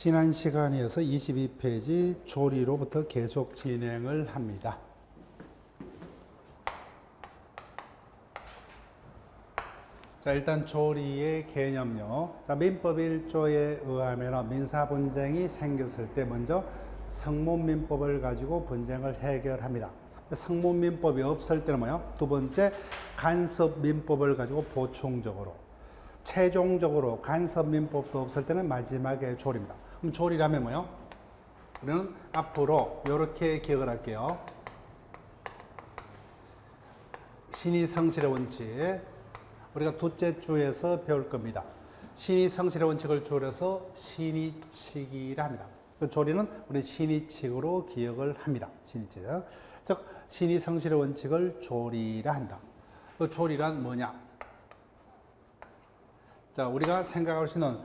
지난 시간에 이어서 22페이지 조리로부터 계속 진행을 합니다. 자, 일단 조리의 개념요. 자, 민법 1조에 의하면 민사 분쟁이 생겼을 때 먼저 성문민법을 가지고 분쟁을 해결합니다. 성문민법이 없을 때는 뭐요? 두 번째 간섭민법을 가지고 보충적으로, 최종적으로 간섭민법도 없을 때는 마지막에 조리입니다. 그럼 조리라면 뭐요? 우리는 앞으로 이렇게 기억을 할게요. 신의성실의 원칙, 우리가 둘째 주에서 배울 겁니다. 신의성실의 원칙을 줄여서 신의칙이라 합니다. 그 조리는 우리 신의칙으로 기억을 합니다. 신의칙. 즉 신의성실의 원칙을 조리라 한다. 그 조리란 뭐냐? 자, 우리가 생각할 수 있는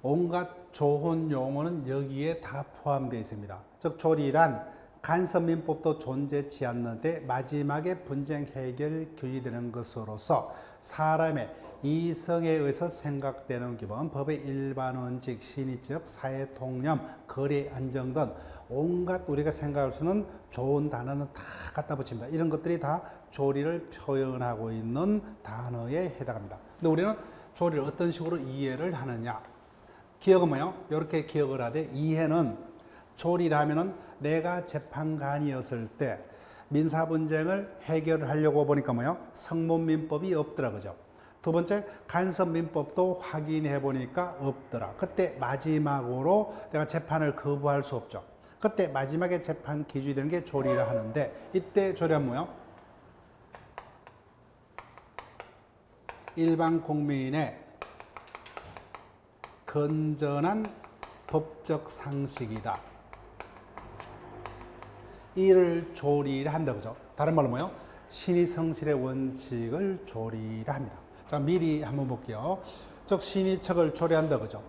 온갖 좋은 용어는 여기에 다 포함되어 있습니다. 즉 조리란 간섭민법도 존재치 않는데 마지막에 분쟁 해결 규정되는 것으로서 사람의 이성에 의해서 생각되는 기본, 법의 일반 원칙, 신의적, 사회 통념, 거래 안정 등 온갖 우리가 생각할 수 있는 좋은 단어는 다 갖다 붙입니다. 이런 것들이 다 조리를 표현하고 있는 단어에 해당합니다. 근데 우리는 조리를 어떤 식으로 이해를 하느냐? 기억은 뭐요? 이렇게 기억을 하되, 이해는 조리라면은 내가 재판관이었을 때 민사 분쟁을 해결하려고 보니까 뭐요? 성문민법이 없더라, 그죠? 두 번째 간섭민법도 확인해 보니까 없더라. 그때 마지막으로 내가 재판을 거부할 수 없죠. 그때 마지막에 재판 기준이 되는 게 조리라 하는데, 이때 조리는 뭐요? 일반 국민의 건전한 법적 상식이다. 이를 조리라 한다, 그죠? 다른 말로 뭐요? 신의성실의 원칙을 조리라 합니다. 자, 미리 한번 볼게요. 즉 신의척을 조리한다, 그죠?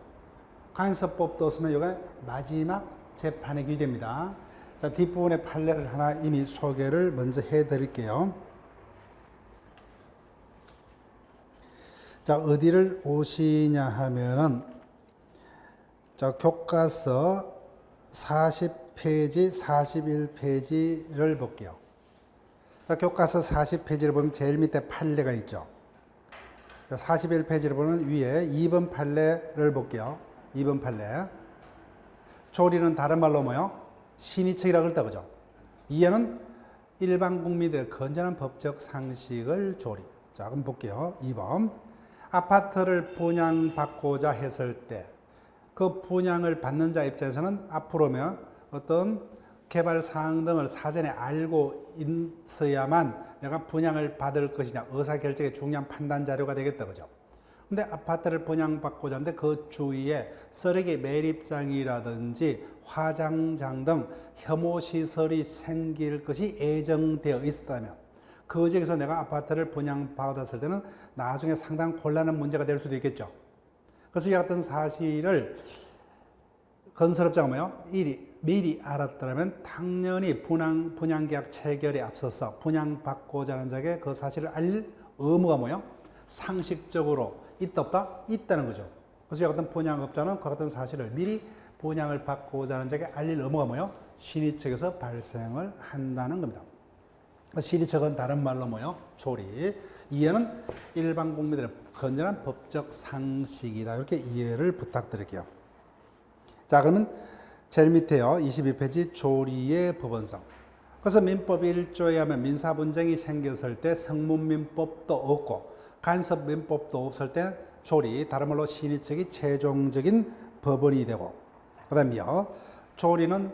간섭법도 없으면 이게 마지막 재판의 기준입니다. 자, 뒷부분에 판례를 하나 이미 소개를 먼저 해드릴게요. 자, 어디를 오시냐 하면은, 자, 교과서 40페이지, 41페이지를 볼게요. 자, 교과서 40페이지를 보면 제일 밑에 판례가 있죠. 자, 41페이지를 보면 위에 2번 판례를 볼게요. 2번 판례. 조리는 다른 말로 뭐요? 신의척이라고 그랬다, 그죠? 이해는 일반 국민들의 건전한 법적 상식을 조리. 자, 그럼 볼게요. 2번. 아파트를 분양받고자 했을 때 그 분양을 받는 자 입장에서는 앞으로면 어떤 개발 사항 등을 사전에 알고 있어야만 내가 분양을 받을 것이냐 의사결정의 중요한 판단 자료가 되겠다, 그죠? 근데 아파트를 분양받고자 하는데 그 주위에 쓰레기 매립장이라든지 화장장 등 혐오시설이 생길 것이 예정되어 있었다면 그 지역에서 내가 아파트를 분양받았을 때는 나중에 상당히 곤란한 문제가 될 수도 있겠죠. 그래서 이 같은 사실을 건설업자가 뭐요? 미리 알았더라면 당연히 분양계약 체결에 앞서서 분양받고자 하는 자에게 그 사실을 알릴 의무가 뭐요? 상식적으로 있다 없다? 있다는 거죠. 그래서 이 같은 분양업자는 그 같은 사실을 미리 분양을 받고자 하는 자에게 알릴 의무가 뭐요? 신의척에서 발생을 한다는 겁니다. 신의척은 다른 말로 뭐요? 조리. 이해는 일반 국민들의 건전한 법적 상식이다. 이렇게 이해를 부탁드릴게요. 자, 그러면 제일 밑에요. 22페이지 조리의 법원성. 그래서 민법 1조에 하면 민사 분쟁이 생겼을 때 성문민법도 없고 간섭민법도 없을 때 조리, 다른 말로 신의척이 최종적인 법원이 되고, 그 다음에요. 조리는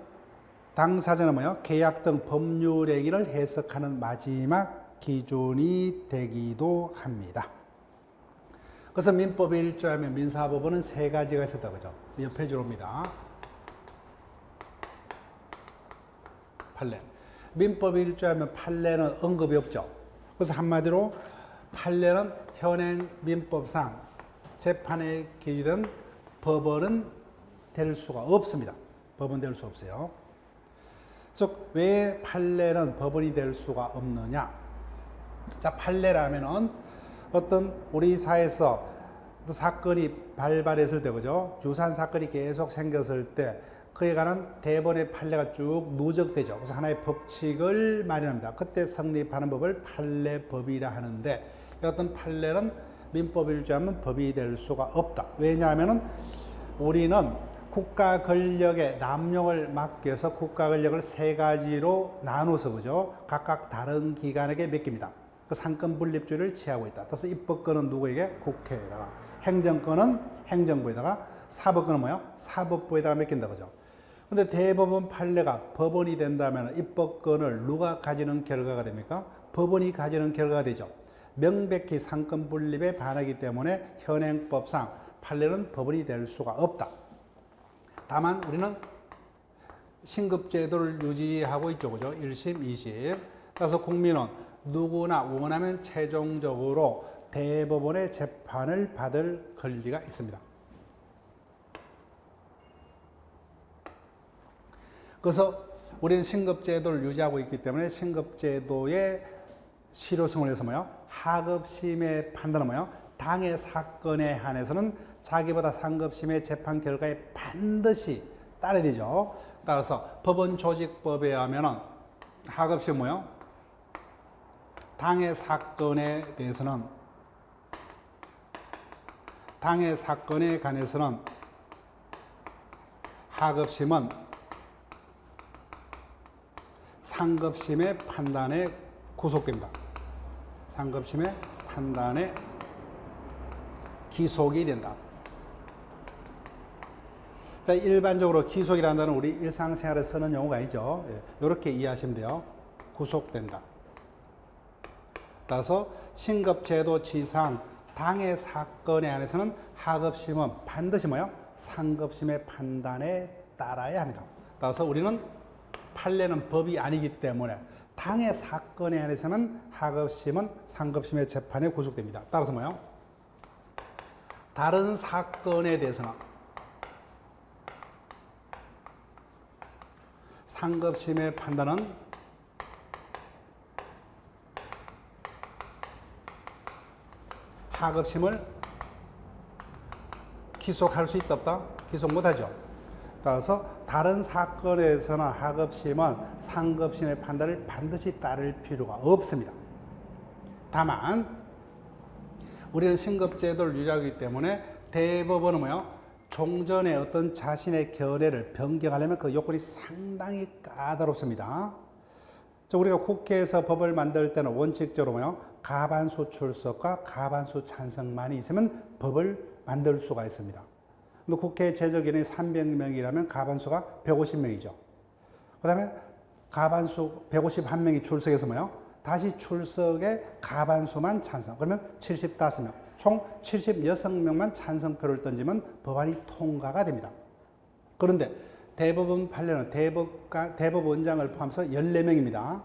당사자는 뭐요? 계약 등 법률 행위를 해석하는 마지막 기준이 되기도 합니다. 그래서 민법 1조 하면 민사법원은 세 가지가 있었다, 그죠? 옆에 줄옵니다. 판례. 민법 1조 하면 판례는 언급이 없죠. 그래서 한마디로 판례는 현행 민법상 재판에 기준된 법원은 될 수가 없습니다. 법원 될 수 없어요. 즉, 왜 판례는 법원이 될 수가 없느냐? 자, 판례라면은 어떤 우리 사회에서 사건이 발발했을 때, 그죠? 유사한 사건이 계속 생겼을 때 그에 관한 대법원의 판례가 쭉 누적되죠. 그래서 하나의 법칙을 마련합니다. 그때 성립하는 법을 판례법이라 하는데, 어떤 판례는 민법을 유지하면 법이 될 수가 없다. 왜냐하면 우리는 국가 권력의 남용을 막기 위해서 국가 권력을 세 가지로 나눠서, 그죠? 각각 다른 기관에게 맡깁니다. 그 상권 분립주의를 취하고 있다. 그래서 입법권은 누구에게? 국회에다가, 행정권은 행정부에다가, 사법권은 뭐요? 사법부에다가 맡긴다, 그죠? 근데 대법원 판례가 법원이 된다면 입법권을 누가 가지는 결과가 됩니까? 법원이 가지는 결과가 되죠. 명백히 상권 분립에 반하기 때문에 현행법상 판례는 법원이 될 수가 없다. 다만 우리는 신급제도를 유지하고 있죠, 그죠? 1심, 2심. 그래서 국민은 누구나 원하면 최종적으로 대법원의 재판을 받을 권리가 있습니다. 그래서 우리는 신급제도를 유지하고 있기 때문에 신급제도의 실효성을 위해서 뭐요? 하급심의 판단은 뭐요? 당의 사건에 한해서는 자기보다 상급심의 재판 결과에 반드시 따라야 되죠. 따라서 법원 조직법에 하면은 하급심 뭐요? 당의 사건에 대해서는, 당의 사건에 관해서는 하급심은 상급심의 판단에 구속됩니다. 상급심의 판단에 기속이 된다. 자, 일반적으로 기속이라는 단어는 우리 일상생활에 쓰는 용어가 아니죠. 이렇게 이해하시면 돼요. 구속된다. 따라서 신급제도 지상 당의 사건에 한해서는 하급심은 반드시 뭐요? 상급심의 판단에 따라야 합니다. 따라서 우리는 판례는 법이 아니기 때문에 당의 사건에 한해서는 하급심은 상급심의 재판에 구속됩니다. 따라서 뭐요? 다른 사건에 대해서는 상급심의 판단은 하급심을 기속할 수 있다 없다? 기속 못하죠. 따라서 다른 사건에서는 하급심은 상급심의 판단을 반드시 따를 필요가 없습니다. 다만 우리는 신급제도를 유지하기 때문에 대법원은 뭐요? 종전에 어떤 자신의 견해를 변경하려면 그 요건이 상당히 까다롭습니다. 우리가 국회에서 법을 만들 때는 원칙적으로 뭐요? 가반수 출석과 가반수 찬성만이 있으면 법을 만들 수가 있습니다. 근데 국회 제적인이 300명이라면 가반수가 150명이죠. 그 다음에 가반수 151명이 출석해서 뭐요? 다시 출석에 가반수만 찬성. 그러면 75명. 총 76명만 찬성표를 던지면 법안이 통과가 됩니다. 그런데 대법원 판례는 대법원장을 포함해서 14명입니다.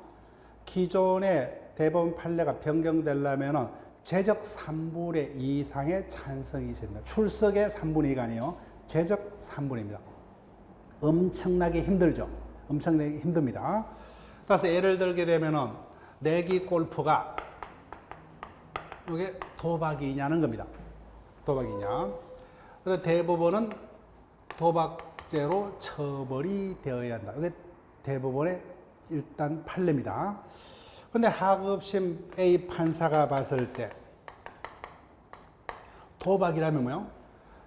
기존의 대법원 판례가 변경되려면 제적 3분의 2 이상의 찬성이 있어야 됩니다. 출석의 3분의 2가 아니에요. 제적 3분의 2입니다. 엄청나게 힘들죠. 엄청나게 힘듭니다. 따라서 예를 들게 되면은 내기 골프가 이게 도박이냐는 겁니다. 도박이냐. 그래서 대법원은 도박죄로 처벌이 되어야 한다. 이게 대법원의 일단 판례입니다. 근데 하급심 A 판사가 봤을 때 도박이라면 뭐요?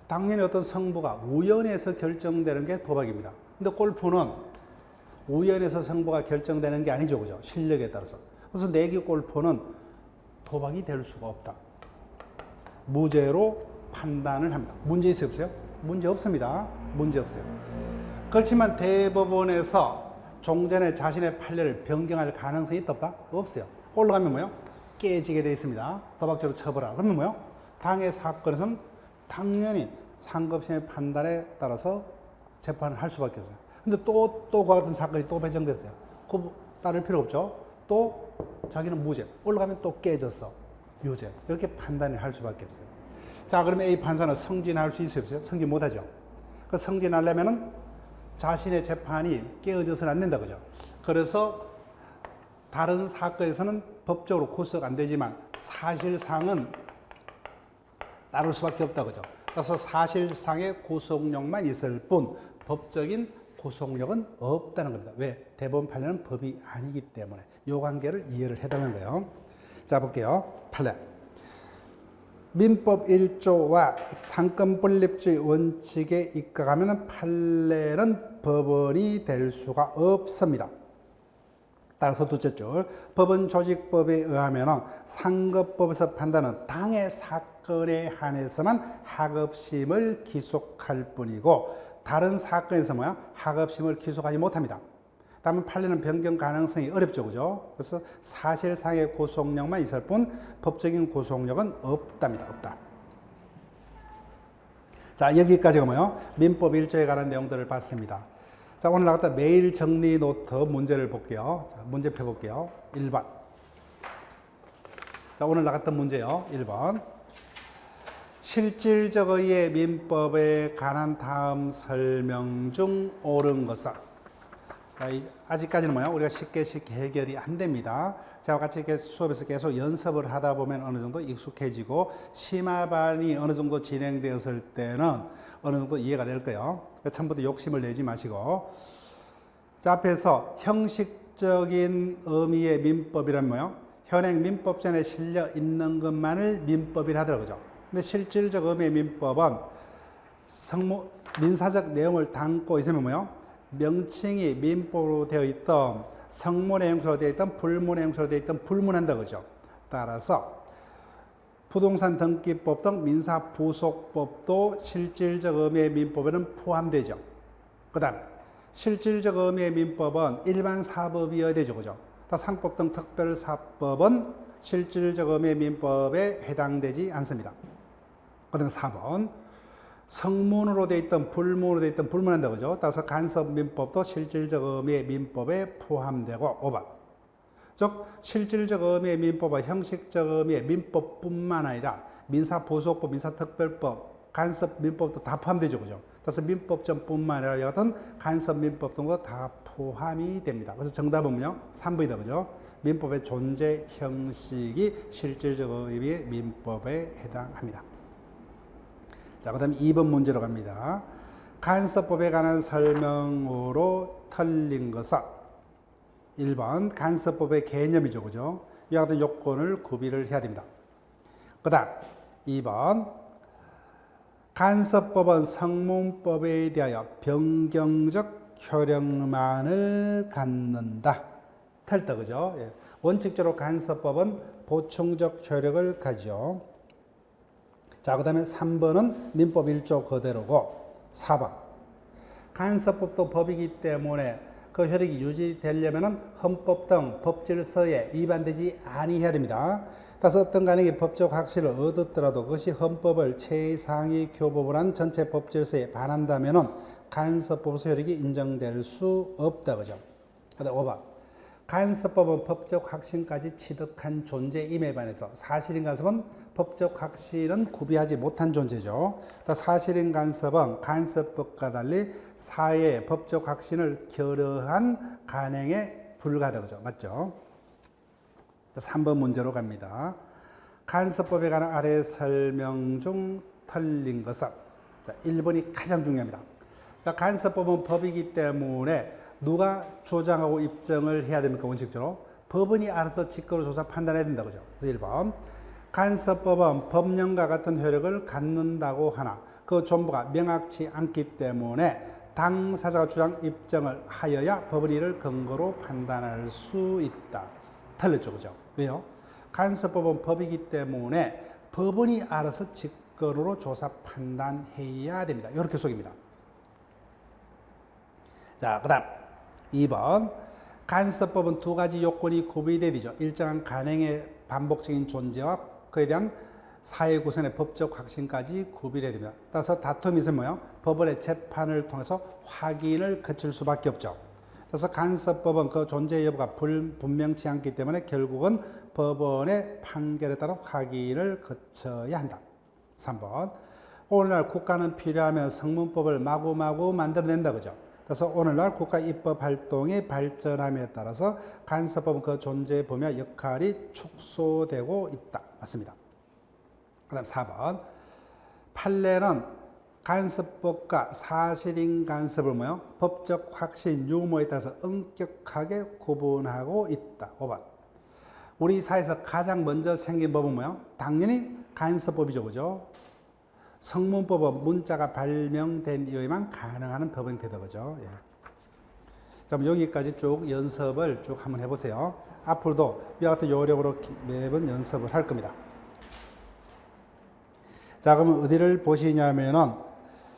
당연히 어떤 성부가 우연해서 결정되는 게 도박입니다. 근데 골프는 우연해서 성부가 결정되는 게 아니죠. 그죠? 실력에 따라서. 그래서 내기 골프는 도박이 될 수가 없다. 무죄로 판단을 합니다. 문제 있어요? 없어요? 문제 없습니다. 문제 없어요. 그렇지만 대법원에서 종전에 자신의 판례를 변경할 가능성이 있다 없다? 없어요. 올라가면 뭐요? 깨지게 되어 있습니다. 도박죄로 처벌하라. 그러면 뭐요? 당의 사건에서는 당연히 상급심의 판단에 따라서 재판을 할 수밖에 없어요. 근데 또 그와 같은 사건이 또 배정됐어요. 그거 따를 필요 없죠. 또 자기는 무죄. 올라가면 또 깨졌어. 유죄. 이렇게 판단을 할 수밖에 없어요. 자, 그러면 A 판사는 승진할 수 있어요? 없어요? 승진 못하죠. 그 승진하려면은 자신의 재판이 깨어져서는 안 된다. 그죠? 그래서 다른 사건에서는 법적으로 구속 안 되지만 사실상은 따를 수밖에 없다 그죠. 그래서 사실상의 구속력만 있을 뿐 법적인 구속력은 없다는 겁니다. 왜? 대법원 판례는 법이 아니기 때문에 이 관계를 이해를 해달라는 거예요. 자 볼게요. 판례. 민법 1조와 상권분립주의 원칙에 입각하면 판례는 법원이 될 수가 없습니다. 따라서 둘째 줄, 법원조직법에 의하면 상급법에서 판단은 당의 사건에 한해서만 하급심을 기속할 뿐이고 다른 사건에서 하급심을 기속하지 못합니다. 다만 판례는 변경 가능성이 어렵죠, 그죠? 그래서 사실상의 구속력만 있을 뿐 법적인 구속력은 없답니다. 없다. 자, 여기까지가 민법 1조에 관한 내용들을 봤습니다. 자, 오늘 나갔다 매일 정리 노트 문제를 볼게요. 자, 문제 펴볼게요. 1번. 자, 오늘 나갔던 문제요. 1번. 실질적 의의 민법에 관한 다음 설명 중 옳은 것은? 자, 아직까지는 우리가 쉽게 해결이 안 됩니다. 저와 같이 수업에서 계속 연습을 하다 보면 어느 정도 익숙해지고 심화반이 어느 정도 진행되었을 때는 어느 정도 이해가 될 거예요. 처음부터 욕심을 내지 마시고. 자, 앞에서 형식적인 의미의 민법이란 현행 민법전에 실려 있는 것만을 민법이라 하더라고요. 근데 실질적 의미의 민법은 민사적 내용을 담고 있으면 명칭이 민법으로 되어 있던 성문의 형식으로 되어 있던 불문의 형식으로 되어 있던 불문한다 그죠. 따라서 부동산 등기법 등 민사부속법도 실질적 의미의 민법에는 포함되죠. 그 다음 실질적 의미의 민법은 일반 사법이어야 되죠. 그죠. 상법 등 특별사법은 실질적 의미의 민법에 해당되지 않습니다. 그 다음 4번 성문으로 되어 있던 불문으로 되어 있던 불문한다 그죠. 따라서 간섭민법도 실질적 의미의 민법에 포함되고 5번 즉 실질적 의미의 민법은 형식적 의미의 민법뿐만 아니라 민사부속법, 민사특별법, 간섭민법도 다 포함되죠. 그죠. 그래서 민법전뿐만 아니라 여하튼 간섭민법 등도 다 포함이 됩니다. 그래서 정답은 3번이다 그죠. 민법의 존재 형식이 실질적 의미의 민법에 해당합니다. 자, 그 다음에 2번 문제로 갑니다. 간섭법에 관한 설명으로 틀린 것은 1번 간섭법의 개념이죠. 그죠? 이와 같은 요건을 구비를 해야 됩니다. 그 다음 2번 간섭법은 성문법에 대하여 변경적 효력만을 갖는다. 틀다. 그죠? 예. 원칙적으로 간섭법은 보충적 효력을 가지죠. 자, 그 다음에 3번은 민법 1조 그대로고 4번 간섭법도 법이기 때문에 그 효력이 유지되려면 헌법 등 법질서에 위반되지 아니해야 됩니다. 따라서 어떤 간에게 법적 확신을 얻었더라도 그것이 헌법을 최상위 교법을 한 전체 법질서에 반한다면 간섭법으로서 효력이 인정될 수 없다. 그죠? 그 다음 5번 간섭법은 법적 확신까지 취득한 존재임에 반해서 사실인 간섭은 법적 확신은 구비하지 못한 존재죠. 사실인 간섭은 간섭법과 달리 사회의 법적 확신을 결여한 간행에 불과하다. 그죠? 맞죠? 3번 문제로 갑니다. 간섭법에 관한 아래 설명 중 틀린 것은? 자, 1번이 가장 중요합니다. 자, 간섭법은 법이기 때문에 누가 조장하고 입증을 해야 됩니까? 원칙적으로 법원이 알아서 직거로 조사 판단해야 된다. 그죠? 그래서 1번 간섭법은 법령과 같은 효력을 갖는다고 하나 그 전부가 명확치 않기 때문에 당사자가 주장 입증을 하여야 법원이 이를 근거로 판단할 수 있다. 틀렸죠. 그죠? 왜요? 간섭법은 법이기 때문에 법원이 알아서 직거로 조사 판단해야 됩니다. 이렇게 속입니다. 자, 그 다음 2번 간섭법은 두 가지 요건이 구비되어 되죠. 일정한 간행의 반복적인 존재와 그에 대한 사회 구성의 법적 확신까지 구비해야 됩니다. 따라서 다툼이 있으면 법원의 재판을 통해서 확인을 거칠 수밖에 없죠. 그래서 간섭법은 그 존재 여부가 분명치 않기 때문에 결국은 법원의 판결에 따라 확인을 거쳐야 한다. 3번 오늘날 국가는 필요하면 성문법을 마구마구 만들어낸다. 그죠? 그래서 오늘날 국가 입법 활동이 발전함에 따라서 간섭법은 그 존재 범위와 역할이 축소되고 있다. 맞습니다. 그 다음 4번 판례는 간섭법과 사실인 간섭을 뭐요? 법적 확신, 유무에 따라서 엄격하게 구분하고 있다. 5번. 우리 사회에서 가장 먼저 생긴 법은 뭐요? 당연히 간섭법이죠. 그죠? 성문법은 문자가 발명된 이후에만 가능한 법은 되다. 그죠? 예. 자, 여기까지 쭉 연습을 쭉 한번 해보세요. 앞으로도 이와 같은 요령으로 매번 연습을 할 겁니다. 자, 그러면 어디를 보시냐면은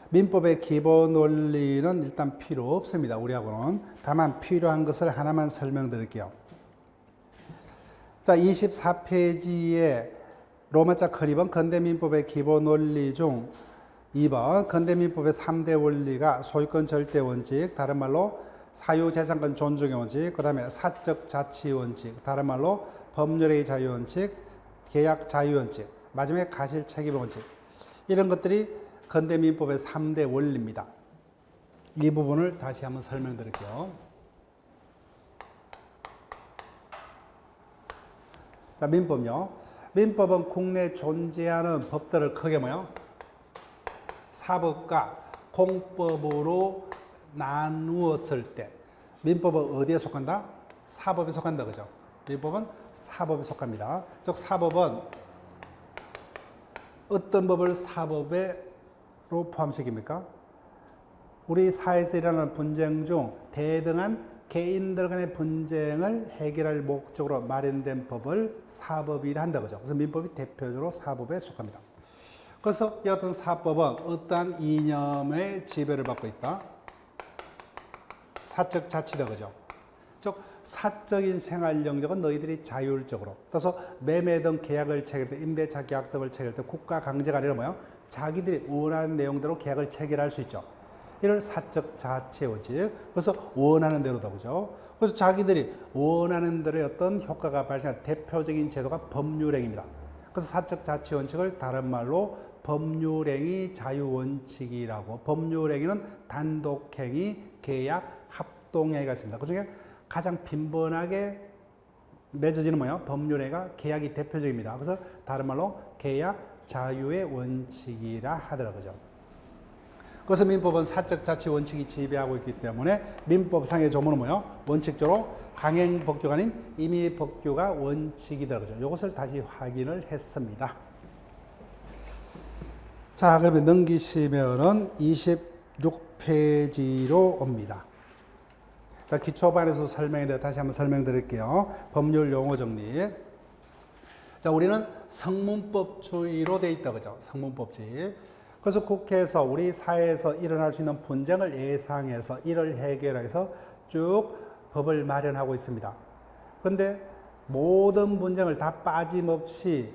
민법의 기본 원리는 일단 필요 없습니다. 우리하고는. 다만 필요한 것을 하나만 설명드릴게요. 자, 24페이지에 로마자 커리번 건대민법의 기본 원리 중 2번 건대민법의 3대 원리가 소유권 절대 원칙, 다른 말로 사유재산권 존중의 원칙, 그 다음에 사적 자치 원칙, 다른 말로 법률의 자유 원칙, 계약 자유 원칙, 마지막에 가실 책임 원칙, 이런 것들이 건대민법의 3대 원리입니다. 이 부분을 다시 한번 설명드릴게요. 자, 민법요. 민법은 국내에 존재하는 법들을 크게 뭐요? 사법과 공법으로 나누었을 때 민법은 어디에 속한다? 사법에 속한다. 그죠? 민법은 사법에 속합니다. 즉 사법은 어떤 법을 사법으로 포함시킵니까? 우리 사회에서 일어나는 분쟁 중 대등한 개인들 간의 분쟁을 해결할 목적으로 마련된 법을 사법이라 한다. 그죠? 그래서 민법이 대표적으로 사법에 속합니다. 그래서 이 어떤 사법은 어떠한 이념의 지배를 받고 있다? 사적 자치다. 그죠? 즉 사적인 생활 영역은 너희들이 자율적으로, 따라서 매매 등 계약을 체결할 때, 임대차 계약 등을 체결할 때 국가 강제가 아니라 뭐예요? 자기들이 원하는 내용대로 계약을 체결할 수 있죠. 이를 사적 자치 원칙. 그래서 원하는 대로다. 그죠? 그래서 자기들이 원하는 대로의 어떤 효과가 발생한 대표적인 제도가 법률행위입니다. 그래서 사적 자치 원칙을 다른 말로 법률행위 자유 원칙이라고, 법률행위는 단독행위, 계약, 합동행위가 있습니다. 그 중에 가장 빈번하게 맺어지는 뭐예요? 법률행위가 계약이 대표적입니다. 그래서 다른 말로 계약 자유의 원칙이라 하더라고요. 그래서 민법은 사적 자치 원칙이 지배하고 있기 때문에 민법상의 조문은 뭐예요? 원칙적으로 강행 법규가 아닌 임의 법규가 원칙이다. 그죠? 이것을 다시 확인을 했습니다. 자, 그러면 넘기시면은 26페이지로 옵니다. 자, 기초반에서 설명인데 다시 한번 설명드릴게요. 법률 용어 정리. 자, 우리는 성문법주의로 돼 있다. 그죠? 성문법주의. 그래서 국회에서 우리 사회에서 일어날 수 있는 분쟁을 예상해서 이를 해결해서 쭉 법을 마련하고 있습니다. 그런데 모든 분쟁을 다 빠짐없이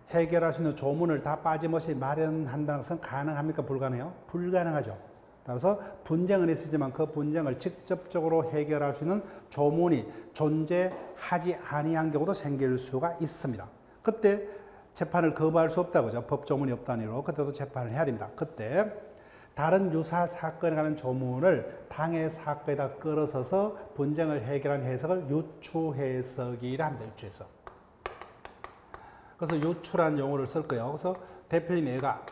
해결할 수 있는 조문을 다 빠짐없이 마련한다는 것은 가능합니까? 불가능해요? 불가능하죠. 따라서 분쟁은 있으지만 그 분쟁을 직접적으로 해결할 수 있는 조문이 존재하지 아니한 경우도 생길 수가 있습니다. 그때 재판을 거부할 수 없다. 그죠? 법조문이 없다는 이유로 그때도 재판을 해야 됩니다. 그때 다른 유사 사건에 관한 조문을 당해 사건에다 끌어서서 분쟁을 해결한 해석을 유추해석이라 합니다. 유추해석. 그래서 유추란 용어를 쓸 거예요. 그래서 대표인 예가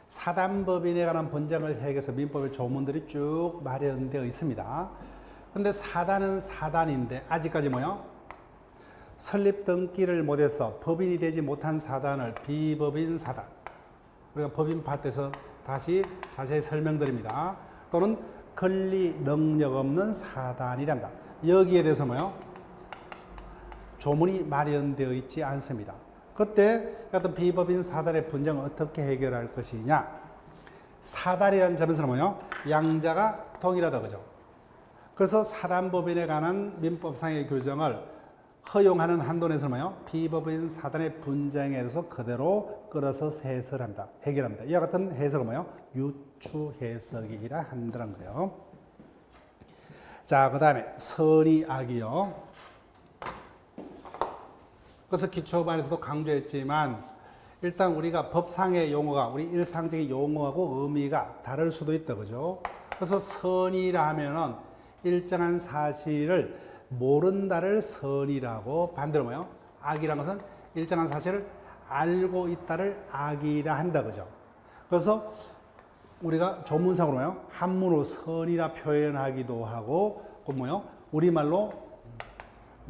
사단법인에 관한 분쟁을 해결해서 민법의 조문들이 쭉 마련되어 있습니다. 근데 사단은 사단인데 아직까지 뭐요? 설립 등기를 못해서 법인이 되지 못한 사단을 비법인 사단, 우리가 법인 파트에서 다시 자세히 설명드립니다. 또는 권리 능력 없는 사단이랍니다. 여기에 대해서 뭐요? 조문이 마련되어 있지 않습니다. 그때 어떤 비법인 사단의 분쟁을 어떻게 해결할 것이냐? 사단이라는 점에서는 뭐요? 양자가 동일하다. 그죠? 그래서 사단법인에 관한 민법상의 규정을 허용하는 한도 내에서 뭐요? 비법인 사단의 분쟁에 대해서 그대로 끌어서 해설합니다. 해결합니다. 이와 같은 해석을 뭐요? 유추 해석이라 한다는 거예요. 자, 그 다음에 선의 악이요. 그래서 기초반에서도 강조했지만 일단 우리가 법상의 용어가 우리 일상적인 용어하고 의미가 다를 수도 있다. 그죠? 그래서 선의라 하면은 일정한 사실을 모른다를 선이라고, 반대로 뭐요? 악이란 것은 일정한 사실을 알고 있다를 악이라 한다, 그죠? 그래서 우리가 조문상으로 뭐요? 한문으로 선이라 표현하기도 하고, 그 뭐요? 우리말로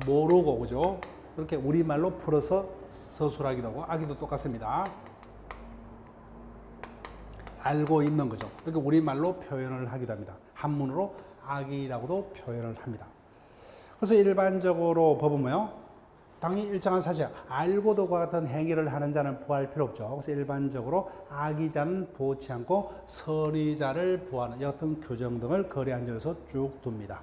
모르고, 그죠? 이렇게 우리말로 풀어서 서술하기도 하고, 악이도 똑같습니다. 알고 있는 거죠. 이렇게 우리말로 표현을 하기도 합니다. 한문으로 악이라고도 표현을 합니다. 그래서 일반적으로 법은 뭐요? 당연히 일정한 사실, 알고도 같은 행위를 하는 자는 보호할 필요 없죠. 그래서 일반적으로 악의자는 보지 않고 선의자를 보호하는 여튼 규정 등을 거래안전에서 쭉 둡니다.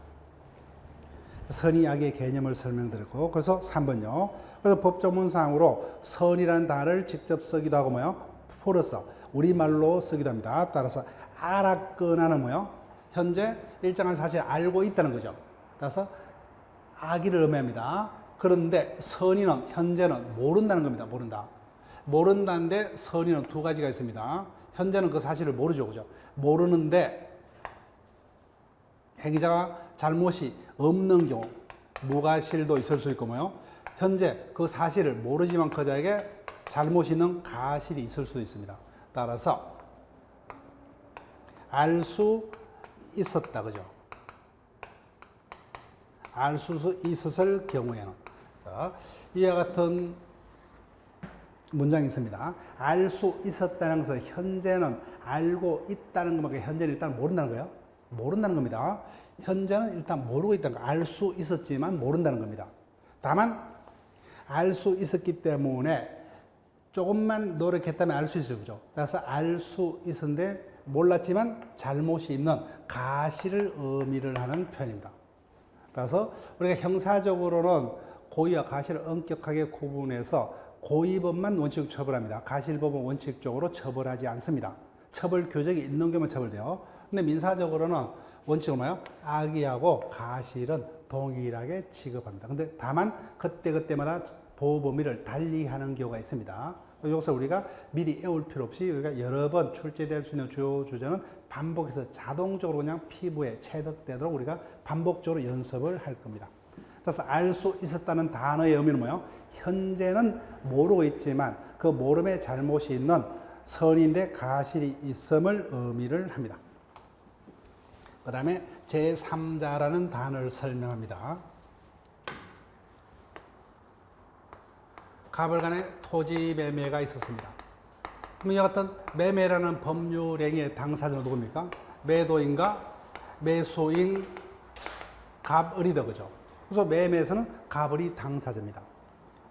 선의 악의 개념을 설명드렸고, 그래서 3번요. 그래서 법조문상으로 선이라는 단어를 직접 쓰기도 하고 뭐요? 풀어서 우리말로 쓰기도 합니다. 따라서 알았거나는 뭐요? 현재 일정한 사실을 알고 있다는 거죠. 따라서 악의를 의미합니다. 그런데 선의는 현재는 모른다는 겁니다. 모른다. 모른다는데 선의는 두 가지가 있습니다. 현재는 그 사실을 모르죠. 그죠? 모르는데 행위자가 잘못이 없는 경우, 무가실도 있을 수 있고 뭐요? 현재 그 사실을 모르지만 그자에게 잘못이 있는 가실이 있을 수도 있습니다. 따라서 알 수 있었다, 그죠? 알 수 있었을 경우에는, 자, 이와 같은 문장이 있습니다. 알 수 있었다는 것은 현재는 알고 있다는 것만큼 현재는 일단 모른다는 거예요. 모른다는 겁니다. 현재는 일단 모르고 있다는 거. 알 수 있었지만 모른다는 겁니다. 다만 알 수 있었기 때문에 조금만 노력했다면 알 수 있어요. 그죠? 그래서 알 수 있었는데 몰랐지만 잘못이 있는 가실을 의미를 하는 표현입니다. 그래서 우리가 형사적으로는 고의와 가실을 엄격하게 구분해서 고의법만 원칙적으로 처벌합니다. 가실법은 원칙적으로 처벌하지 않습니다. 처벌 교정이 있는 경우만 처벌돼요. 근데 민사적으로는 원칙으로 뭐예요? 악의하고 가실은 동일하게 취급합니다. 근데 다만 그때그때마다 보호 범위를 달리 하는 경우가 있습니다. 여기서 우리가 미리 외울 필요 없이 우리가 여러 번 출제될 수 있는 주요 주제는 반복해서 자동적으로 그냥 피부에 체득되도록 우리가 반복적으로 연습을 할 겁니다. 그래서 알 수 있었다는 단어의 의미는 뭐예요? 현재는 모르고 있지만 그 모름에 잘못이 있는 선인데 가실이 있음을 의미를 합니다. 그 다음에 제3자라는 단어를 설명합니다. 가벌간의 토지 매매가 있었습니다. 그럼 이 같은 매매라는 법률행위의 당사자는 누굽니까? 매도인과 매수인 갑을이다, 그죠? 그래서 매매에서는 갑을이 당사자입니다.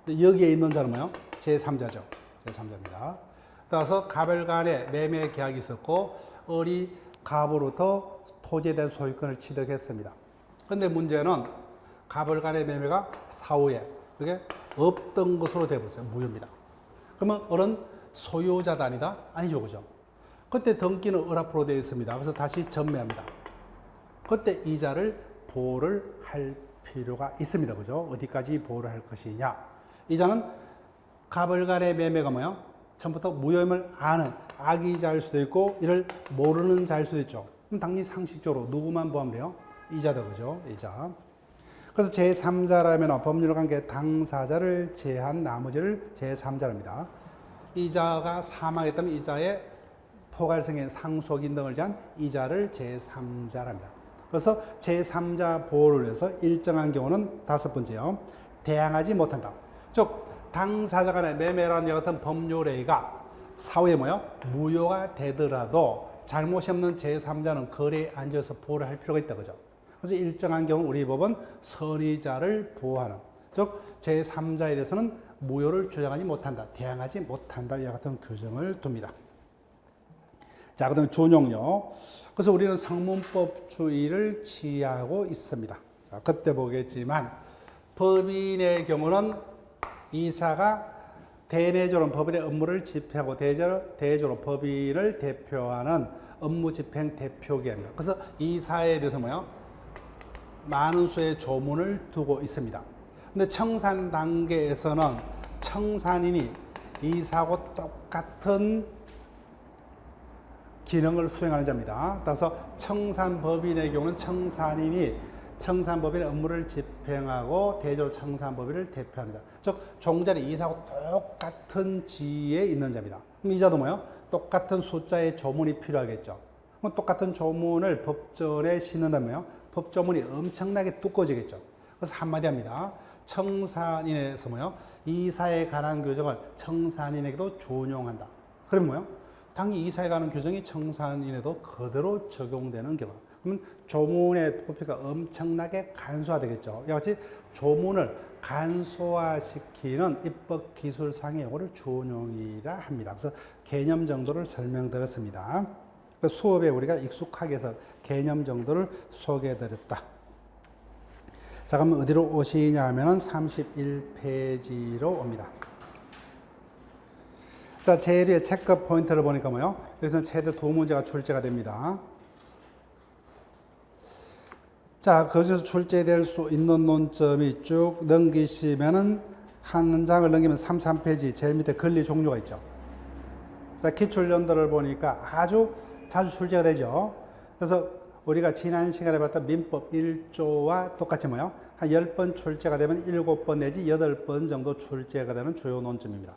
여기에 있는 자는 뭐예요? 제3자죠. 제3자입니다. 따라서 가벌간의 매매 계약이 있었고 을이 갑으로부터 토지에 대한 소유권을 취득했습니다. 그런데 문제는 가벌간의 매매가 사후에 그게 없던 것으로 되어버렸어요. 무효입니다. 그러면 을은 소유자다 아니다? 아니죠, 그죠? 그때 등기는 을 앞으로 되어 있습니다. 그래서 다시 전매합니다. 그때 이자를 보호를 할 필요가 있습니다. 그죠? 어디까지 보호를 할 것이냐? 이자는 가벌간의 매매가 뭐예요? 처음부터 무효임을 아는 악의자일 수도 있고 이를 모르는 자일 수도 있죠. 그럼 당연히 상식적으로 누구만 포함돼요? 이자다, 그죠? 이자. 그래서 제3자라면 법률관계 당사자를 제한 나머지를 제3자랍니다. 이자가 사망했다면 이자의 포괄성의 상속인 등을 제한 이자를 제3자랍니다. 그래서 제3자 보호를 위해서 일정한 경우는 다섯 번째요. 대항하지 못한다. 즉 당사자 간의 매매라는 같은 법률행위가 사후에 뭐요? 무효가 되더라도 잘못이 없는 제3자는 거래에 앉아서 보호를 할 필요가 있다, 그죠? 그래서 일정한 경우 우리 법은 선의자를 보호하는, 즉 제3자에 대해서는 무효를 주장하지 못한다, 대항하지 못한다, 이와 같은 규정을 둡니다. 자, 그다음에 준용요. 그래서 우리는 성문법주의를 지향하고 있습니다. 자, 그때 보겠지만 법인의 경우는 이사가 대내적으로 법인의 업무를 집행하고 대외적으로 법인을 대표하는 업무집행 대표기관입니다. 그래서 이사에 대해서 뭐예요? 많은 수의 조문을 두고 있습니다. 근데 청산 단계에서는 청산인이 이사하고 똑같은 기능을 수행하는 자입니다. 따라서 청산법인의 경우는 청산인이 청산법인의 업무를 집행하고 대조로 청산법인을 대표하는 자. 즉 종자는 이사하고 똑같은 지위에 있는 자입니다. 그럼 이자도 뭐예요? 똑같은 숫자의 조문이 필요하겠죠. 그럼 똑같은 조문을 법전에 싣는다면요, 법조문이 엄청나게 두꺼워지겠죠. 그래서 한마디 합니다. 청산인에서 뭐예요? 이사에 관한 규정을 청산인에게도 준용한다. 그럼 뭐예요? 당연히 이사에 관한 규정이 청산인에도 그대로 적용되는 경우. 그러면 조문의 부피가 엄청나게 간소화되겠죠. 이와 같이 조문을 간소화시키는 입법 기술상의 용어를 준용이라 합니다. 그래서 개념 정도를 설명드렸습니다. 수업에 우리가 익숙하게 해서 개념 정도를 소개해드렸다. 자, 그럼 어디로 오시냐 하면은 31페이지로 옵니다. 자, 제일 위에 체크 포인트를 보니까 뭐요? 여기서는 최대 두 문제가 출제가 됩니다. 자, 거기서 출제될 수 있는 논점이 쭉 넘기시면은 한 장을 넘기면 33페이지 제일 밑에 권리 종류가 있죠. 자, 기출연도를 보니까 아주 자주 출제가 되죠. 그래서 우리가 지난 시간에 봤던 민법 1조와 똑같이 뭐요? 한 10번 출제가 되면 7번 내지 8번 정도 출제가 되는 주요 논점입니다.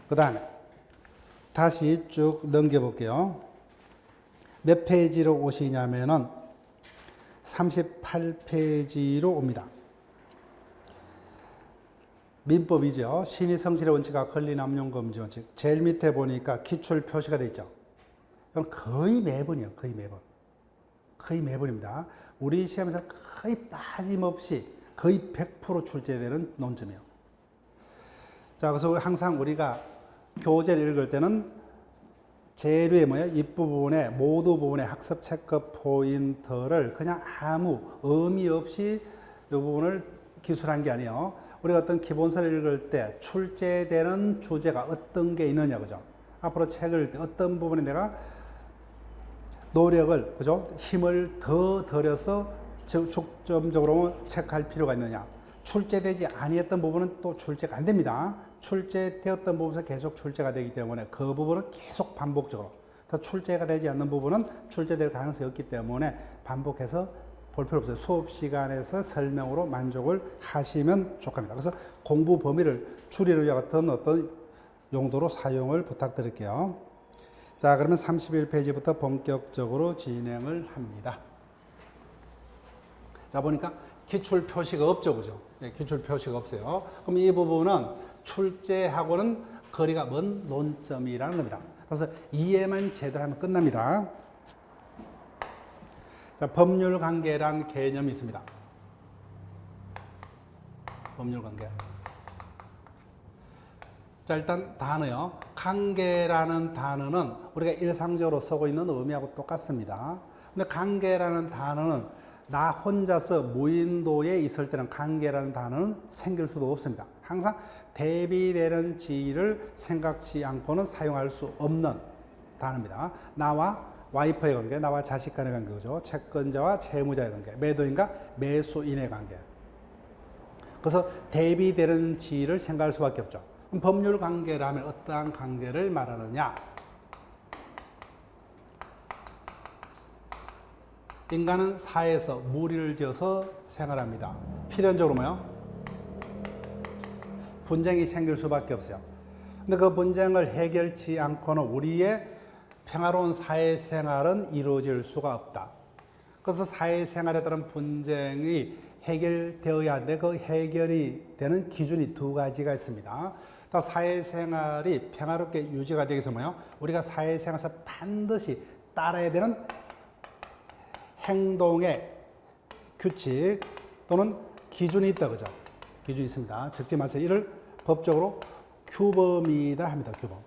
그 다음에 다시 쭉 넘겨볼게요. 몇 페이지로 오시냐면은 38페이지로 옵니다. 민법이죠. 신의 성실의 원칙과 권리 남용 금지 원칙. 제일 밑에 보니까 기출 표시가 되어 있죠. 이건 거의 매번이에요. 거의 매번. 거의 매번입니다. 우리 시험에서 거의 빠짐없이 거의 100% 출제되는 논점이에요. 자, 그래서 항상 우리가 교재를 읽을 때는 제일 위에 뭐예요? 윗부분에 모두 부분의 학습 체크 포인트를 그냥 아무 의미 없이 이 부분을 기술한 게 아니에요. 우리가 어떤 기본서를 읽을 때 출제되는 주제가 어떤 게 있느냐, 그죠? 앞으로 책을 읽을 때 어떤 부분에 내가 노력을, 그죠? 힘을 더 들여서 중점적으로 체크할 필요가 있느냐. 출제되지 아니했던 부분은 또 출제가 안 됩니다. 출제되었던 부분에서 계속 출제가 되기 때문에 그 부분은 계속 반복적으로, 더 출제가 되지 않는 부분은 출제될 가능성이 없기 때문에 반복해서 볼 필요 없어요. 수업 시간에서 설명으로 만족을 하시면 좋겠습니다. 그래서 공부 범위를 줄이는 것 같은 어떤 용도로 사용을 부탁드릴게요. 자, 그러면 31페이지부터 본격적으로 진행을 합니다. 자, 보니까 기출 표시가 없죠, 그죠? 네, 기출 표시가 없어요. 그럼 이 부분은 출제하고는 거리가 먼 논점이라는 겁니다. 그래서 이해만 제대로 하면 끝납니다. 자, 법률 관계란 개념이 있습니다. 법률 관계. 자, 일단 단어요. 관계라는 단어는 우리가 일상적으로 쓰고 있는 의미하고 똑같습니다. 근데 관계라는 단어는 나 혼자서 무인도에 있을 때는 관계라는 단어는 생길 수도 없습니다. 항상 대비되는 지위를 생각지 않고는 사용할 수 없는 단어입니다. 나와 와이프의 관계, 나와 자식 간의 관계죠. 채권자와 채무자의 관계, 매도인과 매수인의 관계. 그래서 대비되는 지위를 생각할 수밖에 없죠. 그럼 법률 관계라면 어떠한 관계를 말하느냐? 인간은 사회에서 무리를 지어서 생활합니다. 필연적으로 뭐요? 분쟁이 생길 수밖에 없어요. 근데 그 분쟁을 해결치 않고는 우리의 평화로운 사회생활은 이루어질 수가 없다. 그래서 사회생활에 따른 분쟁이 해결되어야 하는데 그 해결이 되는 기준이 두 가지가 있습니다. 사회생활이 평화롭게 유지가 되기 위해서 뭐예요? 우리가 사회생활에서 반드시 따라야 되는 행동의 규칙 또는 기준이 있다, 그죠? 기준이 있습니다. 적지 마세요. 이를 법적으로 규범이다 합니다. 규범.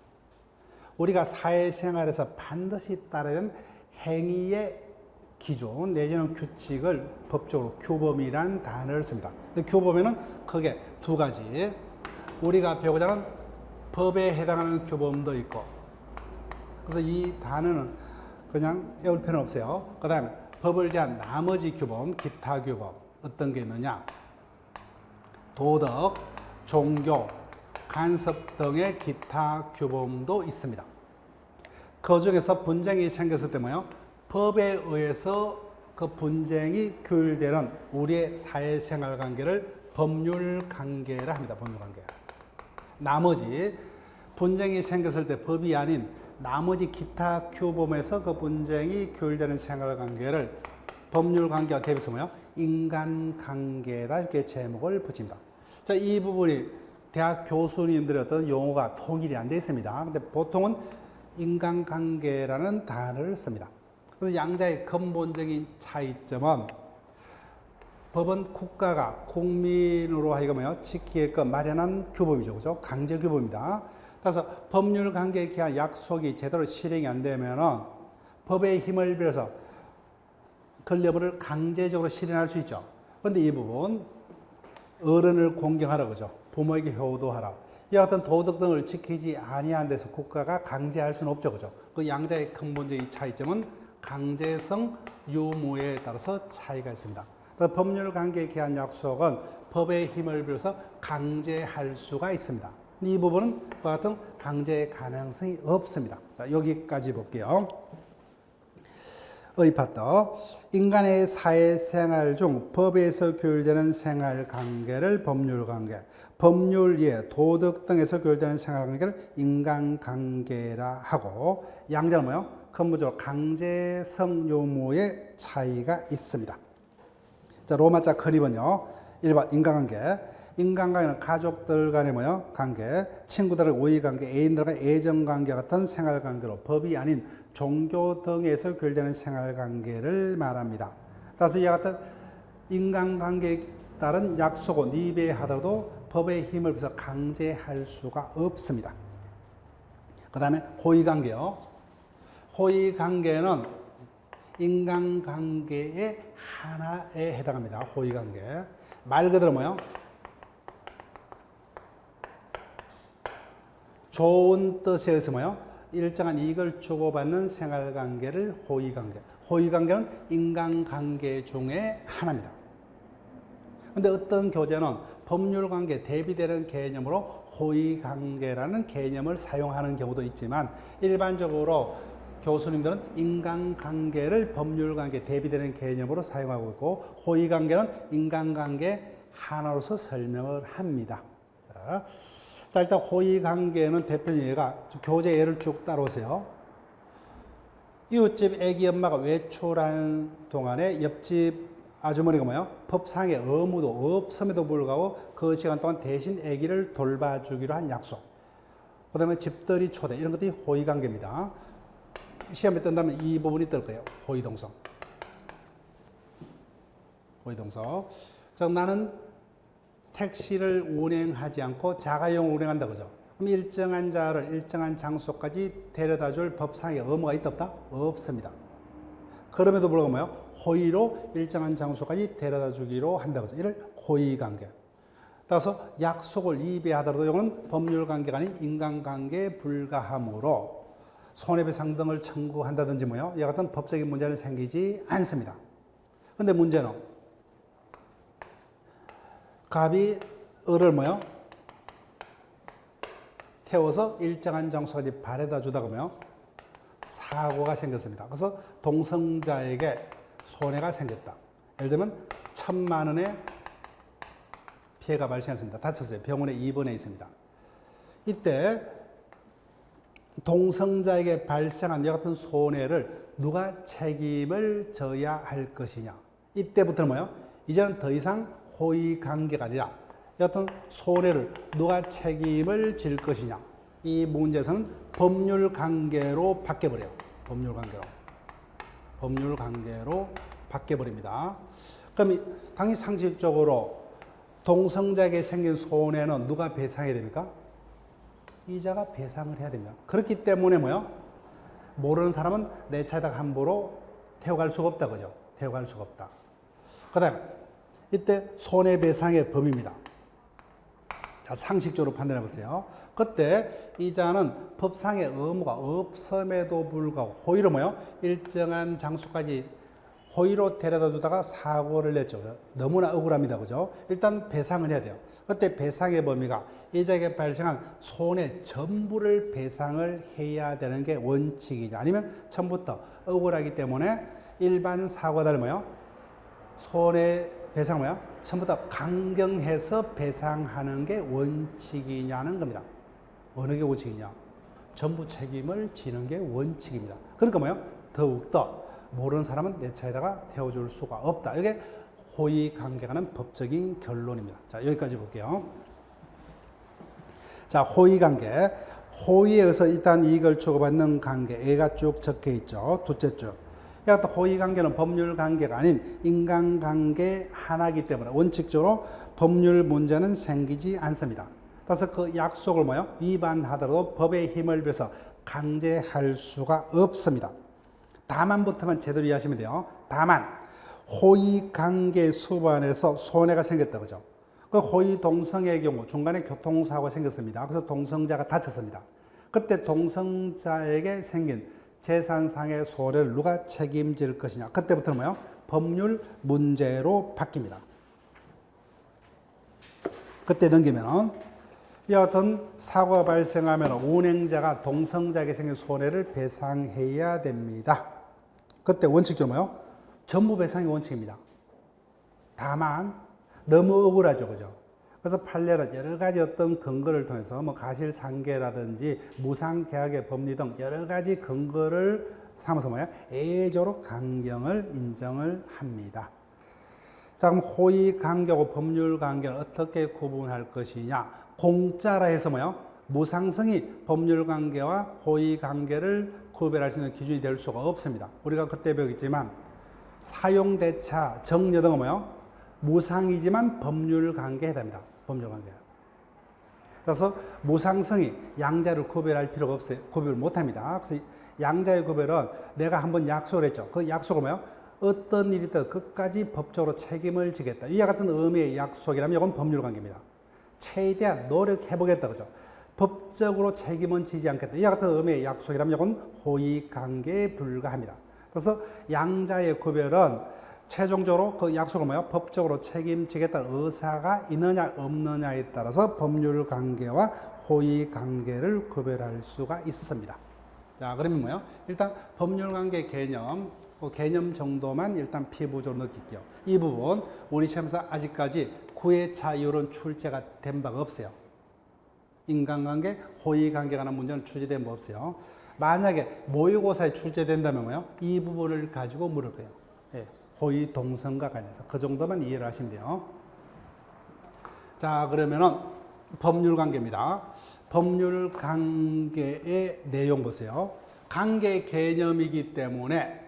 우리가 사회생활에서 반드시 따라야 하는 행위의 기준 내지는 규칙을 법적으로 규범이라는 단어를 씁니다. 근데 규범에는 크게 두 가지. 우리가 배우고자 하는 법에 해당하는 규범도 있고, 그래서 이 단어는 그냥 외울 필요는 없어요. 그 다음에 법을 제한 나머지 규범, 기타 규범 어떤 게 있느냐? 도덕, 종교, 간섭 등의 기타 규범도 있습니다. 그 중에서 분쟁이 생겼을 때 뭐예요? 법에 의해서 그 분쟁이 규율되는 우리의 사회생활 관계를 법률 관계라 합니다. 법률 관계. 나머지 분쟁이 생겼을 때 법이 아닌 나머지 기타 규범에서 그 분쟁이 규율되는 생활 관계를 법률 관계와 대비해서 뭐요? 인간 관계다 이렇게 제목을 붙입니다. 자, 이 부분이 대학 교수님들의 어떤 용어가 통일이 안 돼 있습니다. 근데 보통은 인간 관계라는 단어를 씁니다. 그래서 양자의 근본적인 차이점은 법은 국가가 국민으로 하여금 지키게끔 마련한 규범이죠. 그죠? 강제 규범입니다. 그래서 법률 관계에 기한 약속이 제대로 실행이 안 되면은 법의 힘을 빌어서 권리여부를 강제적으로 실현할 수 있죠. 그런데 이 부분 어른을 공경하라 그죠. 부모에게 효도하라. 이와 같은 도덕 등을 지키지 아니한 데서 국가가 강제할 수는 없죠. 그죠. 그 양자의 근본적인 차이점은 강제성 유무에 따라서 차이가 있습니다. 그래서 법률 관계에 기한 약속은 법의 힘을 빌어서 강제할 수가 있습니다. 이 부분은 그와 같은 강제의 가능성이 없습니다. 자, 여기까지 볼게요. 파트. 인간의 사회생활 중 법에서 규율되는 생활관계를 법률관계, 법률 예, 도덕 등에서 규율되는 생활관계를 인간관계라 하고, 양자는 뭐요? 근본적으로 강제성 유무의 차이가 있습니다. 자, 로마자 컨입은요. 1번 인간관계. 인간관계는 가족들 간의 뭐요? 관계, 친구들의 우애관계, 애인들 간의 애정관계 같은 생활관계로 법이 아닌 종교 등에서 규율되는 생활관계를 말합니다. 따라서 이와 같은 인간관계에 따른 약속은 위배하더라도 법의 힘을 빌어서 강제할 수가 없습니다. 그 다음에 호의관계요. 호의관계는 인간관계의 하나에 해당합니다. 호의관계. 말 그대로 뭐요? 좋은 뜻에 의해서 뭐요? 일정한 이익을 주고받는 생활관계를 호의관계. 호의관계는 인간관계 중에 하나입니다. 그런데 어떤 교재는 법률관계 대비되는 개념으로 호의관계라는 개념을 사용하는 경우도 있지만 일반적으로 교수님들은 인간관계를 법률관계 대비되는 개념으로 사용하고 있고 호의관계는 인간관계 하나로서 설명을 합니다. 자, 일단 호의관계는 대표 예가 교재 예를 쭉 따라오세요. 이웃집 애기 엄마가 외출한 동안에 옆집 아주머니가 뭐예요? 법상의 의무도 없음에도 불구하고 그 시간 동안 대신 애기를 돌봐주기로 한 약속. 그 다음에 집들이 초대 이런 것들이 호의관계입니다. 시험에 뜬다면 이 부분이 뜰 거예요. 호의동성. 호의동성. 즉 나는 택시를 운행하지 않고 자가용을 운행한다 그죠? 그럼 일정한 자를 일정한 장소까지 데려다 줄 법상의 의무가 있다 없다? 없습니다. 그럼에도 불구하고 뭐요? 호의로 일정한 장소까지 데려다 주기로 한다 그죠? 이를 호의관계. 따라서 약속을 위배하더라도 이거는 법률관계가 아닌 인간관계에 불과하므로 손해배상 등을 청구한다든지 뭐요? 이와 같은 법적인 문제는 생기지 않습니다. 그런데 문제는 갑이 을을 뭐요? 태워서 일정한 장소까지 바래다 주다가 뭐요? 사고가 생겼습니다. 그래서 동성자에게 손해가 생겼다. 예를 들면 1,000만 원의 피해가 발생했습니다. 다쳤어요. 병원에 입원해 있습니다. 이때 동성자에게 발생한 이와 같은 손해를 누가 책임을 져야 할 것이냐. 이때부터는 뭐요? 이제는 더 이상 호의 관계가 아니라 어떤 손해를 누가 책임을 질 것이냐. 이 문제에서는 법률 관계로 바뀌어버려요. 법률 관계로. 법률 관계로 바뀌어버립니다. 그럼 당연히 상식적으로 동성자에게 생긴 손해는 누가 배상해야 됩니까? 이자가 배상을 해야 됩니다. 그렇기 때문에 뭐요? 모르는 사람은 내 차에다가 함부로 태워갈 수가 없다. 그죠? 태워갈 수가 없다. 그 다음에 이때 손해배상의 범위입니다. 자, 상식적으로 판단해 보세요. 그때 이자는 법상의 의무가 없음에도 불구하고 호의로 뭐요? 일정한 장소까지 호의로 데려다 주다가 사고를 냈죠. 너무나 억울합니다. 그죠? 일단 배상을 해야 돼요. 그때 배상의 범위가 이자에게 발생한 손해 전부를 배상을 해야 되는 게 원칙이냐. 아니면 처음부터 억울하기 때문에 일반 사고들 뭐요? 손해배상 뭐요? 전부 다 강경해서 배상하는 게 원칙이냐는 겁니다. 어느 게 원칙이냐? 전부 책임을 지는 게 원칙입니다. 그러니까 뭐요? 더욱더 모르는 사람은 내 차에다가 태워줄 수가 없다. 이게 호의관계라는 법적인 결론입니다. 자, 여기까지 볼게요. 자, 호의관계. 호의에 의해서 일단 이익을 주고받는 관계. A가 쭉 적혀 있죠. 둘째 줄. 또 호의관계는 법률관계가 아닌 인간관계 하나이기 때문에 원칙적으로 법률 문제는 생기지 않습니다. 따라서 그 약속을 뭐요? 위반하더라도 법의 힘을 빌어서 강제할 수가 없습니다. 다만부터만 제대로 이해하시면 돼요. 다만 호의관계 수반에서 손해가 생겼다 그죠? 그 호의동성의 경우 중간에 교통사고가 생겼습니다. 그래서 동성자가 다쳤습니다. 그때 동성자에게 생긴 재산상의 손해를 누가 책임질 것이냐? 그때부터는 뭐요? 법률 문제로 바뀝니다. 그때 넘기면은 이와 같은 사고가 발생하면 운행자가 동성자에게 생긴 손해를 배상해야 됩니다. 그때 원칙적으로 뭐요? 전부 배상이 원칙입니다. 다만 너무 억울하죠, 그죠? 그래서 판례는 여러 가지 어떤 근거를 통해서 뭐 가실상계라든지 무상계약의 법리 등 여러 가지 근거를 삼아서 뭐야? 애조로 강경을 인정을 합니다. 자, 그럼 호의관계하고 법률관계는 어떻게 구분할 것이냐? 공짜라 해서 뭐요? 무상성이 법률관계와 호의관계를 구별할 수 있는 기준이 될 수가 없습니다. 우리가 그때 배웠지만 사용대차, 정려 등은 뭐요? 무상이지만 법률관계에 해당합니다. 법률관계. 그래서 무상성이 양자를 구별할 필요가 없어요. 구별 못합니다. 그래서 양자의 구별은 내가 한번 약속을 했죠. 그 약속을 뭐요? 어떤 일이든 끝까지 법적으로 책임을 지겠다. 이와 같은 의미의 약속이라면 이건 법률관계입니다. 최대한 노력해보겠다. 그죠? 법적으로 책임은 지지 않겠다. 이와 같은 의미의 약속이라면 이건 호의관계에 불과합니다. 그래서 양자의 구별은 최종적으로 그 약속을 뭐야? 법적으로 책임지겠다는 의사가 있느냐 없느냐에 따라서 법률관계와 호의관계를 구별할 수가 있습니다. 자, 그러면 뭐요? 일단 법률관계 개념, 그 개념 정도만 일단 피부적으로 느낄게요. 이 부분 우리 시험에서 아직까지 9회차 이후로는 출제가 된 바가 없어요. 인간관계, 호의관계에 관한 문제는 출제된 바 없어요. 만약에 모의고사에 출제된다면 뭐요? 이 부분을 가지고 물을 거예요. 예, 호의동성과 관련해서 그 정도만 이해를 하시면 돼요. 자, 그러면은 법률관계입니다. 법률관계의 내용 보세요. 관계 개념이기 때문에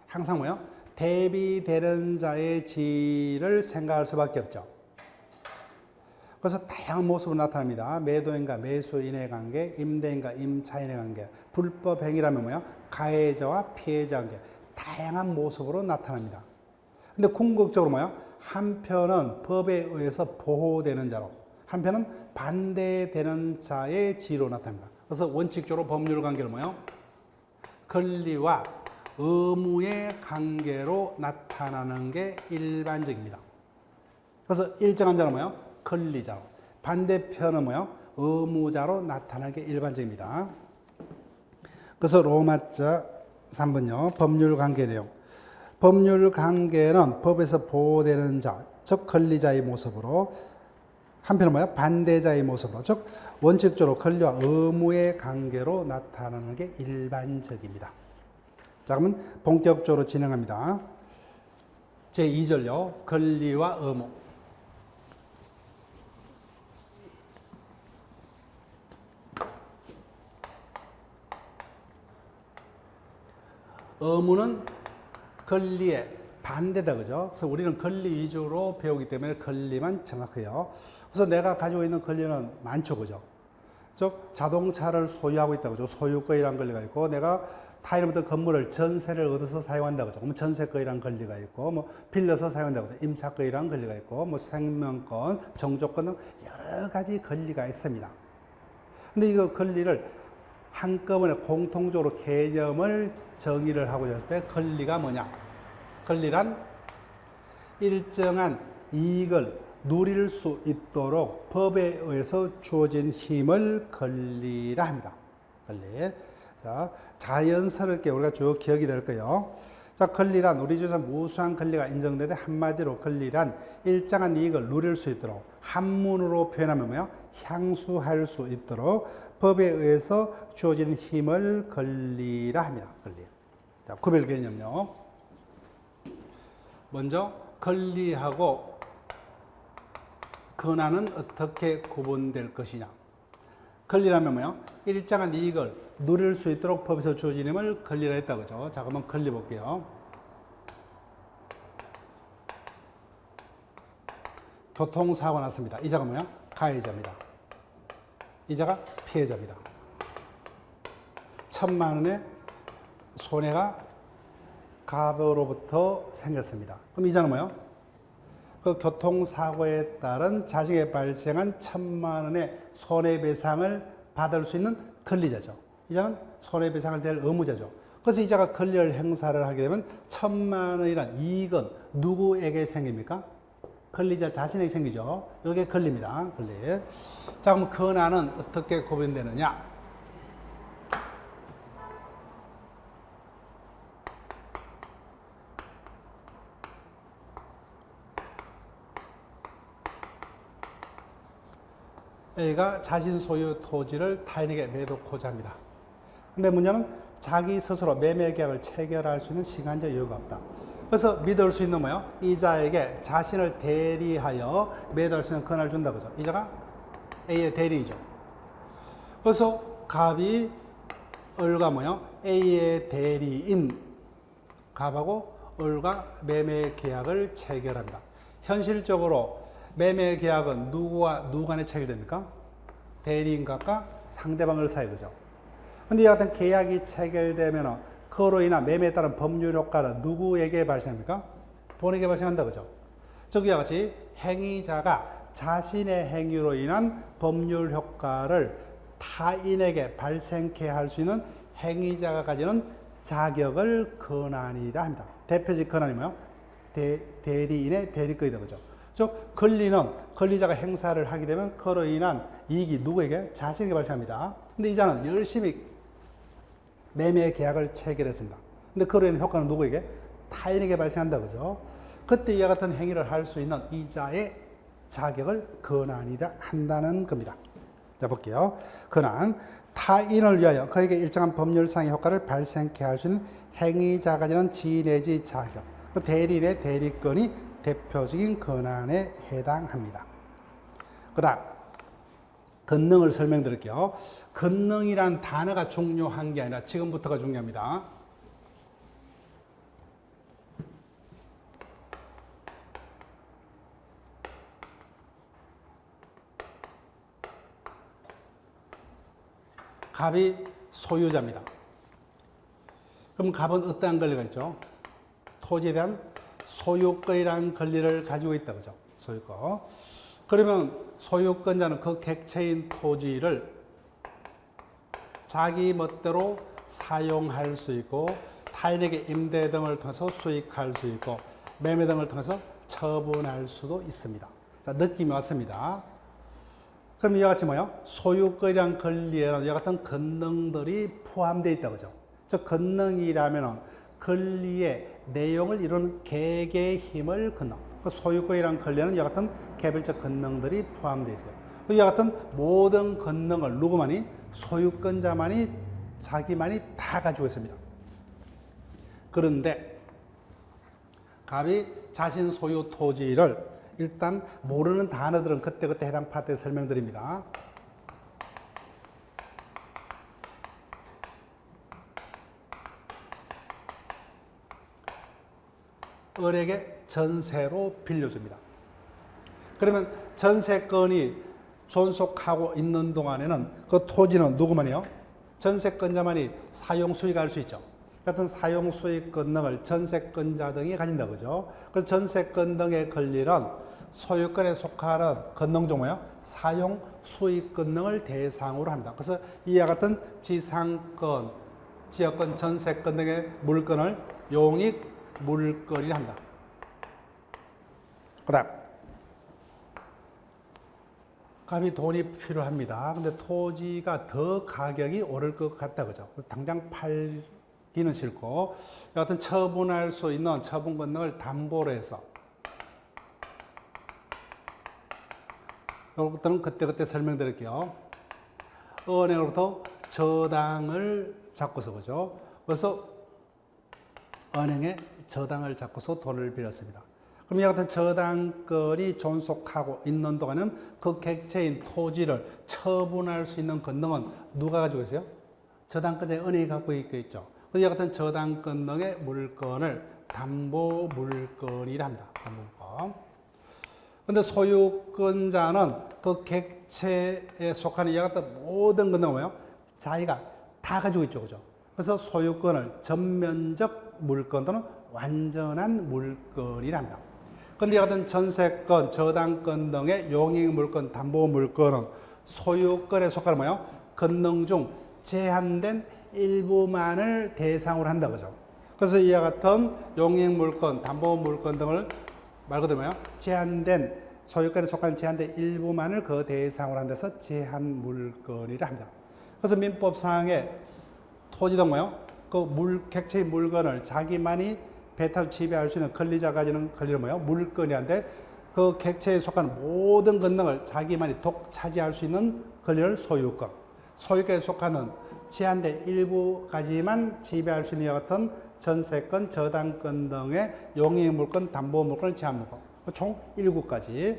항상 뭐요? 대비되는 자의 지위를 생각할 수밖에 없죠. 그래서 다양한 모습으로 나타납니다. 매도인과 매수인의 관계, 임대인과 임차인의 관계, 불법 행위라면 뭐요? 가해자와 피해자 관계, 다양한 모습으로 나타납니다. 근데 궁극적으로 뭐요? 한편은 법에 의해서 보호되는 자로, 한편은 반대되는 자의 지위로 나타납니다. 그래서 원칙적으로 법률관계를 뭐요? 권리와 의무의 관계로 나타나는 게 일반적입니다. 그래서 일정한 자는 뭐요? 권리자로. 반대편은 뭐요? 의무자로 나타나는 게 일반적입니다. 그래서 로마자 3번요. 법률관계 내용. 법률관계는 법에서 보호되는 자, 즉 권리자의 모습으로, 한편은 뭐요? 반대자의 모습으로, 즉 원칙적으로 권리와 의무의 관계로 나타나는 게 일반적입니다. 자, 그러면 본격적으로 진행합니다. 제2절요. 권리와 의무. 의무는 권리의 반대다, 그죠? 그래서 우리는 권리 위주로 배우기 때문에 권리만 정확해요. 그래서 내가 가지고 있는 권리는 많죠, 그죠? 즉, 자동차를 소유하고 있다, 그죠? 소유권이라는 권리가 있고, 내가 타인의 어떤 건물을 전세를 얻어서 사용한다, 그죠? 그러면 전세권이라는 권리가 있고, 뭐, 빌려서 사용한다, 그죠? 임차권이라는 권리가 있고, 뭐, 생명권, 정조권 등 여러 가지 권리가 있습니다. 근데 이거 권리를 한꺼번에 공통적으로 개념을 정의를 하고자 했을 때 권리가 뭐냐? 권리란 일정한 이익을 누릴 수 있도록 법에 의해서 주어진 힘을 권리라 합니다. 권리. 자, 자연스럽게 우리가 쭉 기억이 될 거예요. 자, 권리란 우리 주에서 무수한 권리가 인정되되 한마디로 권리란 일정한 이익을 누릴 수 있도록 한문으로 표현하면 뭐요? 향수할 수 있도록 법에 의해서 주어진 힘을 권리라 합니다. 권리. 자, 구별 개념요. 먼저 권리하고 권한은 어떻게 구분될 것이냐. 권리라면 뭐요? 일정한 이익을 누릴 수 있도록 법에서 주어진 힘을 권리라 했다 그죠? 자, 그러면 권리 볼게요. 교통사고 났습니다. 이자가 뭐야? 가해자입니다. 이자가 피해자입니다. 1,000만 원의 손해가 갑으로부터 생겼습니다. 그럼 이자는 뭐예요? 그 교통사고에 따른 자식에 발생한 1,000만 원의 손해배상을 받을 수 있는 권리자죠. 이자는 손해배상을 낼 의무자죠. 그래서 이자가 권리를 행사를 하게 되면 1,000만 원이란 이익은 누구에게 생깁니까? 권리자 자신에게 생기죠. 이게 권리입니다. 권리. 자, 그럼 권한은 어떻게 구분되느냐? A가 자신 소유 토지를 타인에게 매도코자 합니다. 근데 문제는 자기 스스로 매매 계약을 체결할 수 있는 시간적 여유가 없다. 그래서 믿을 수 있는 뭐예요? 이자에게 자신을 대리하여 매도할 수 있는 권한을 준다 그죠? 이자가 A의 대리이죠. 그래서 갑이 을과 뭐예요? A의 대리인 갑하고 을과 매매 계약을 체결합니다. 현실적으로 매매 계약은 누구와 누구 간에 체결됩니까? 대리인과 상대방을 사이 그죠? 근데 이 같은 계약이 체결되면 그로 인한 매매에 따른 법률 효과는 누구에게 발생합니까? 본에게 발생한다 그죠? 저기와 같이 행위자가 자신의 행위로 인한 법률 효과를 타인에게 발생케 할 수 있는 행위자가 가지는 자격을 권한이라 합니다. 대표적 권한이 뭐예요? 대리인의 대리권이다 그죠? 즉 권리는 권리자가 행사를 하게 되면 그로 인한 이익이 누구에게? 자신에게 발생합니다. 근데 이자는 열심히 매매 계약을 체결했습니다. 근데 그로 인한 효과는 누구에게? 타인에게 발생한다 그죠? 그때 이와 같은 행위를 할 수 있는 이자의 자격을 권한이라 한다는 겁니다. 자, 볼게요. 권한. 타인을 위하여 그에게 일정한 법률상의 효과를 발생케 할 수 있는 행위자가 가지는 지 내지 자격. 대리인의 대리권이 대표적인 권한에 해당합니다. 그 다음 권능을 설명드릴게요. 권능이란 단어가 중요한 게 아니라 지금부터가 중요합니다. 갑이 소유자입니다. 그럼 갑은 어떠한 권리가 있죠? 토지에 대한 소유권이라는 권리를 가지고 있다 그죠? 소유권. 그러면 소유권자는 그 객체인 토지를 자기 멋대로 사용할 수 있고 타인에게 임대 등을 통해서 수익할 수 있고 매매 등을 통해서 처분할 수도 있습니다. 자, 느낌이 왔습니다. 그럼 이와 같이 뭐요? 소유권이란 권리에는 이와 같은 권능들이 포함되어 있다 그죠? 즉 권능이라면 권리의 내용을 이루는 개개의 힘을 권능. 소유권이란 권리에는 이와 같은 개별적 권능들이 포함되어 있어요. 이와 같은 모든 권능을 누구만이? 소유권자만이 자기만이 다 가지고 있습니다. 그런데 갑이 자신 소유 토지를 일단 모르는 단어들은 그때그때 해당 파트에 설명드립니다. 을에게 전세로 빌려줍니다. 그러면 전세권이 존속하고 있는 동안에는 그 토지는 누구만이요? 전세권자만이 사용 수익할 수 있죠. 같은 사용 수익 권능을 전세권자 등이 가진다 그죠? 그래서 전세권 등의 권리는 소유권에 속하는 권능 중 뭐예요? 사용 수익 권능을 대상으로 합니다. 그래서 이와 같은 지상권, 지역권, 전세권 등의 물건을 용익 물건이라 합니다. 그 다음 갑이 돈이 필요합니다. 근데 토지가 더 가격이 오를 것 같다 그죠? 당장 팔 기는 싫고 여하튼 처분할 수 있는 처분 권능을 담보로 해서 이런 것들은 그때그때 설명드릴게요. 은행으로부터 저당을 잡고서 그죠. 그래서 은행에 저당을 잡고서 돈을 빌렸습니다. 그럼 이 같은 저당권이 존속하고 있는 동안은 그 객체인 토지를 처분할 수 있는 권능은 누가 가지고 있어요? 저당권자의 은행이 갖고 있겠죠. 이 같은 저당권능의 물건을 담보 물건이라 합니다. 담보 물건. 근데 소유권자는 그 객체에 속하는 이와 같은 모든 권능을 뭐예요? 자기가 다 가지고 있죠. 그죠? 그래서 소유권을 전면적 물건 또는 완전한 물건이라 합니다. 근데 이와 같은 전세권, 저당권 등의 용익 물건, 담보 물건은 소유권에 속하는 뭐예요? 권능 중 제한된 일부만을 대상으로 한다. 그죠? 그래서 이와 같은 용익 물건, 담보 물건 등을 말 그대로 뭐예요? 제한된 소유권에 속한 제한된 일부만을 그 대상으로 한 데서 제한 물건이라 합니다. 그래서 민법상의 토지 등 뭐예요? 그 객체의 물건을 자기만이 배타로 지배할 수 있는 권리자가 가지는 권리는 뭐예요? 물건이란데 그 객체에 속한 모든 권능을 자기만이 독차지할 수 있는 권리를 소유권. 소유권에 속하는 제한된 일부까지만 지배할 수 있는 이와 같은 전세권, 저당권 등의 용익 물건, 담보 물건, 제한 물건. 총 7가지.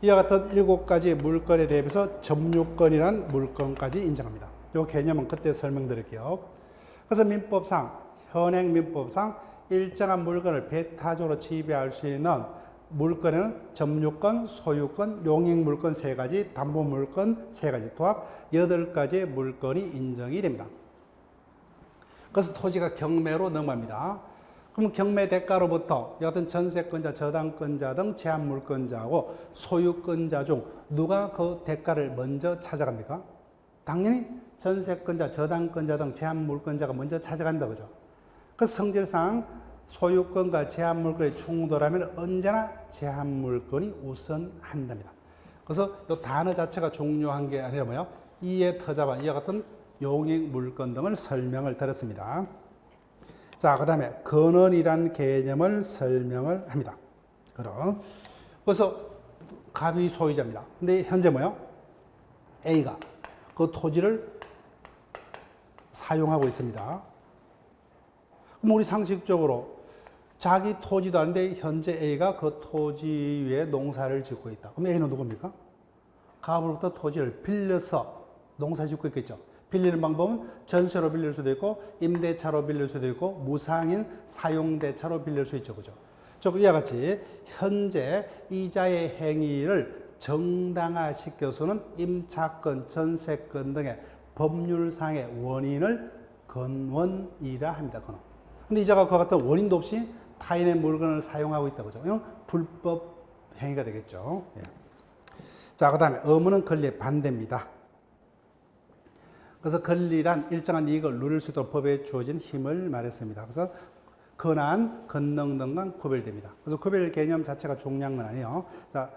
이와 같은 7가지 물건에 대비해서 점유권이란 물건까지 인정합니다. 이 개념은 그때 설명드릴게요. 그래서 민법상, 현행 민법상 일정한 물건을 배타적으로 지배할 수 있는 물건에는 점유권, 소유권, 용익 물건 3가지, 담보 물건 3가지, 도합 8가지의 물건이 인정이 됩니다. 그래서 토지가 경매로 넘어갑니다. 그럼 경매 대가로부터 여하튼 전세권자, 저당권자 등 제한 물건자하고 소유권자 중 누가 그 대가를 먼저 찾아갑니까? 당연히 전세권자, 저당권자 등 제한 물건자가 먼저 찾아간다. 그죠? 그 성질상 소유권과 제한 물건이 충돌하면 언제나 제한 물건이 우선한답니다. 그래서 이 단어 자체가 중요한 게 아니라 뭐예요? 이해 터잡아 이와 같은 용익 물건 등을 설명을 드렸습니다. 자, 그 다음에 근원이란 개념을 설명을 합니다. 그래서 갑이 소유자입니다. 근데 현재 뭐예요? A가 그 토지를 사용하고 있습니다. 그럼 우리 상식적으로 자기 토지도 아닌데 현재 A가 그 토지 위에 농사를 짓고 있다. 그럼 A는 누굽니까? 갑으로부터 토지를 빌려서 농사 짓고 있겠죠. 빌리는 방법은 전세로 빌릴 수도 있고 임대차로 빌릴 수도 있고 무상인 사용대차로 빌릴 수 있죠. 그죠? 즉 이와 같이 현재 이자의 행위를 정당화시켜서는 임차권, 전세권 등의 법률상의 원인을 근원이라 합니다. 근원. 근데 이자가 그와 같은 원인도 없이 타인의 물건을 사용하고 있다. 그죠? 이건 불법 행위가 되겠죠. 예. 자, 그 다음에 의무는 권리의 반대입니다. 그래서 권리란 일정한 이익을 누릴 수 있도록 법에 주어진 힘을 말했습니다. 그래서 권한, 권능 등과 구별됩니다. 그래서 구별 개념 자체가 중요한 건 아니에요. 자,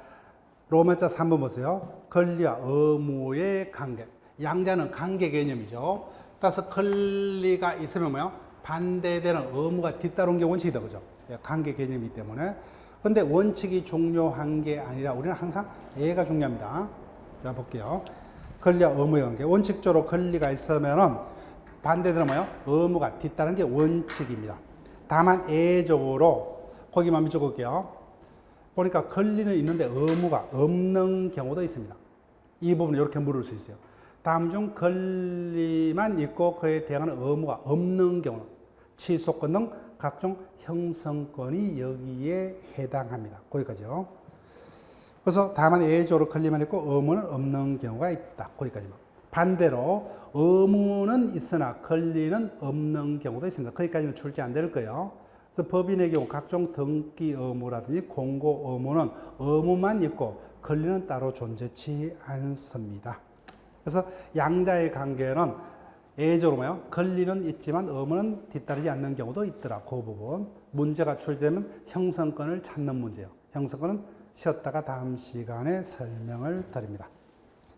로마자 3번 보세요. 권리와 의무의 관계. 양자는 관계 개념이죠. 따라서 권리가 있으면 뭐요? 반대되는 의무가 뒤따르는 게 원칙이다. 그죠? 관계 개념이기 때문에. 근데 원칙이 중요한 게 아니라 우리는 항상 애가 중요합니다. 자, 볼게요. 권리와 의무의 관계. 원칙적으로 권리가 있으면은 반대되는 뭐예요? 의무가 뒤따르는 게 원칙입니다. 다만 예적으로 거기만 적을게요. 보니까 권리는 있는데 의무가 없는 경우도 있습니다. 이 부분을 이렇게 물을 수 있어요. 다음 중 권리만 있고 그에 대한 의무가 없는 경우는 취소권 등 각종 형성권이 여기에 해당합니다. 거기까지요. 그래서 다만 예외적으로 권리만 있고 의무는 없는 경우가 있다. 거기까지만. 반대로 의무는 있으나 권리는 없는 경우도 있습니다. 거기까지는 출제 안 될 거예요. 그래서 법인의 경우 각종 등기 의무라든지 공고 의무는 의무만 있고 권리는 따로 존재치 않습니다. 그래서 양자의 관계는 예외적으로 뭐예요? 권리는 있지만 의무는 뒤따르지 않는 경우도 있더라. 그 부분. 문제가 출제되면 형성권을 찾는 문제예요. 형성권은 쉬었다가 다음 시간에 설명을 드립니다.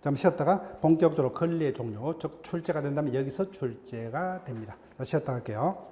좀 쉬었다가 본격적으로 권리의 종류, 즉 출제가 된다면 여기서 출제가 됩니다. 자, 쉬었다 할게요.